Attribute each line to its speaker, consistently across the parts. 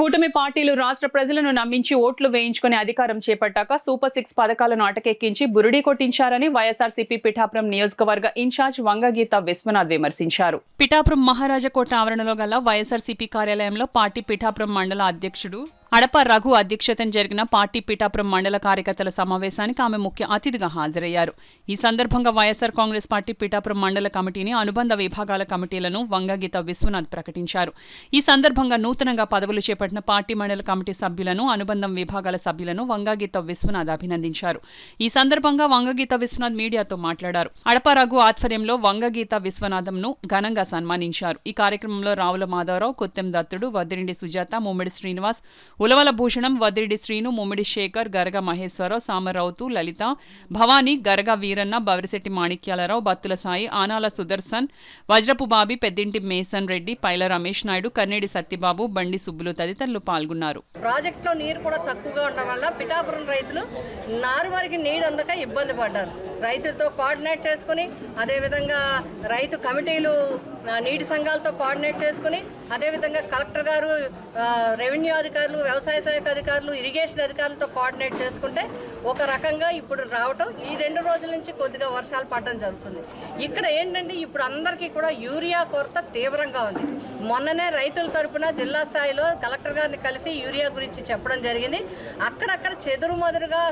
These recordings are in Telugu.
Speaker 1: కూటమి పార్టీలు రాష్ట్ర ప్రజలను నమ్మించి ఓట్లు వేయించుకుని అధికారం చేపట్టాక సూపర్ 6 పథకాలను అటకెక్కించి బురిడీ కొట్టించారని వైఎస్ఆర్సీపీ పిఠాపురం నియోజకవర్గ ఇన్ఛార్జ్ వంగగీత విశ్వనాథ్ విమర్శించారు. పిఠాపురం మహారాజకోట ఆవరణలో గల వైఎస్ఆర్సీపీ కార్యాలయంలో పార్టీ పిఠాపురం మండల అధ్యక్షుడు అడప రఘు అధ్యక్షతన జరిగిన పార్టీ పిఠాపురం మండల కార్యకర్తల సమావేశానికి ఆమె ముఖ్య అతిథిగా హాజరయ్యారు. ఈ సందర్భంగా వైఎస్ఆర్ కాంగ్రెస్ పార్టీ పిఠాపురం మండల కమిటీని అనుబంధ విభాగాల కమిటీలను వంగగీత విశ్వనాథ్ ప్రకటించారు. ఈ సందర్భంగా నూతనంగా పదవులు చేపట్టిన పార్టీ మండల కమిటీ సభ్యులను, అనుబంధం విభాగాల సభ్యులను వంగగీత విశ్వనాథ్ అభినందించారు. ఈ సందర్భంగా వంగగీత విశ్వనాథ్ మీడియాతో మాట్లాడారు. అడప రఘు ఆధ్వర్యంలో వంగగీత విశ్వనాథంను ఘనంగా సన్మానించారు. ఈ కార్యక్రమంలో రావుల మాధవరావు, కొత్తెం దత్తుడు, వద్దిరెడ్డి సుజాత, ముమ్మిడి శ్రీనివాస్, ఉలవల భూషణం, వద్దిరెడ్డి శ్రీను, ముమ్మిడి శేఖర్, గరగ మహేశ్వరరావు, సామరౌతు, లలిత, భవానీ, గరగ వీరన్న, బవిరిశెట్టి మాణిక్యాలరావు, బత్తుల సాయి, ఆనాల సుదర్శన్, వజ్రపు బాబి, పెద్దింటి మేసన్ రెడ్డి, పైల రమేష్ నాయుడు, కర్నేడి సత్యబాబు, బండి సుబ్బులు తదితరులు పాల్గొన్నారు.
Speaker 2: ప్రాజెక్టులో నీరు కూడా తక్కువగా ఉండడం వల్ల పిఠాపురం రైతులు నారుమరికి నీరు అందక ఇబ్బంది పడ్డారు. రైతులతో కోఆర్డినేట్ చేసుకుని, అదేవిధంగా రైతు కమిటీలు నీటి సంఘాలతో కోఆర్డినేట్ చేసుకుని, అదేవిధంగా కలెక్టర్ గారు, రెవెన్యూ అధికారులు, వ్యవసాయ శాఖ అధికారులు, ఇరిగేషన్ అధికారులతో కోఆర్డినేట్ చేసుకుంటే ఒక రకంగా ఇప్పుడు రావటం, ఈ 2 రోజుల నుంచి కొద్దిగా వర్షాలు పడడం జరుగుతుంది. ఇక్కడ ఏంటంటే ఇప్పుడు అందరికీ కూడా యూరియా కొరత తీవ్రంగా ఉంది. మొన్ననే రైతుల తరపున జిల్లా స్థాయిలో కలెక్టర్ గారిని కలిసి యూరియా గురించి చెప్పడం జరిగింది. అక్కడక్కడ చెదురుమదురుగా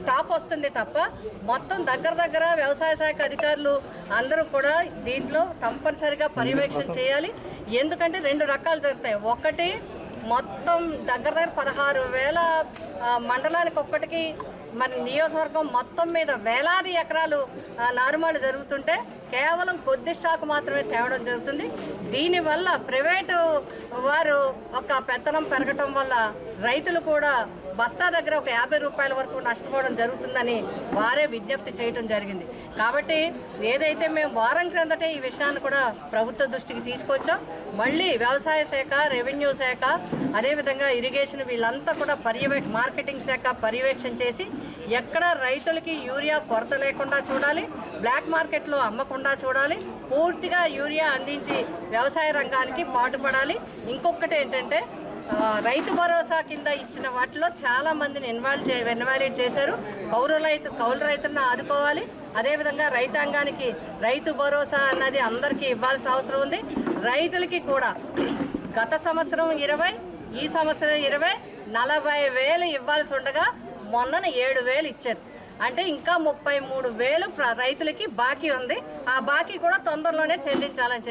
Speaker 2: స్టాక్ వస్తుంది తప్ప మొత్తం దగ్గర వ్యవసాయ శాఖ అధికారులు అందరూ కూడా దీంట్లో తప్పనిసరిగా పర్యవేక్షణ చేయాలి. ఎందుకంటే 2 రకాలు జరుగుతాయి. ఒకటి, మొత్తం దగ్గర 16,000 మండలానికి ఒక్కటికి మన నియోజకవర్గం మొత్తం మీద వేలాది ఎకరాలు నారుమడి జరుగుతుంటే కేవలం కొద్ది స్టాక్ మాత్రమే తేవడం జరుగుతుంది. దీనివల్ల ప్రైవేటు వారు ఒక పెత్తనం పెరగటం వల్ల రైతులు కూడా బస్తా దగ్గర ఒక 50 రూపాయల వరకు నష్టపోవడం జరుగుతుందని వారే విజ్ఞప్తి చేయడం జరిగింది. కాబట్టి ఏదైతే మేము వారం క్రిందటే ఈ విషయాన్ని కూడా ప్రభుత్వ దృష్టికి తీసుకొచ్చాం, మళ్ళీ వ్యవసాయ శాఖ, రెవెన్యూ శాఖ, అదేవిధంగా ఇరిగేషన్ వీళ్ళంతా కూడా మార్కెటింగ్ శాఖ పర్యవేక్షణ చేసి ఎక్కడ రైతులకి యూరియా కొరత లేకుండా చూడాలి, బ్లాక్ మార్కెట్లో అమ్మకుండా చూడాలి, పూర్తిగా యూరియా అందించి వ్యవసాయ రంగానికి పాటుపడాలి. ఇంకొకటి ఏంటంటే రైతు భరోసా కింద ఇచ్చిన వాటిలో చాలా మందిని ఇన్వాలిడ్ చేశారు. కౌలు రైతులను ఆదుకోవాలి. అదేవిధంగా రైతాంగానికి రైతు భరోసా అన్నది అందరికీ ఇవ్వాల్సిన అవసరం ఉంది. రైతులకి కూడా గత సంవత్సరం 20, ఈ సంవత్సరం 20, 40,000 ఇవ్వాల్సి ఉండగా మొన్న 7,000 ఇచ్చారు. అంటే ఇంకా 33,000 రైతులకి బాకీ ఉంది. ఆ బాకీ కూడా తొందరలోనే చెల్లించాలని చెప్పి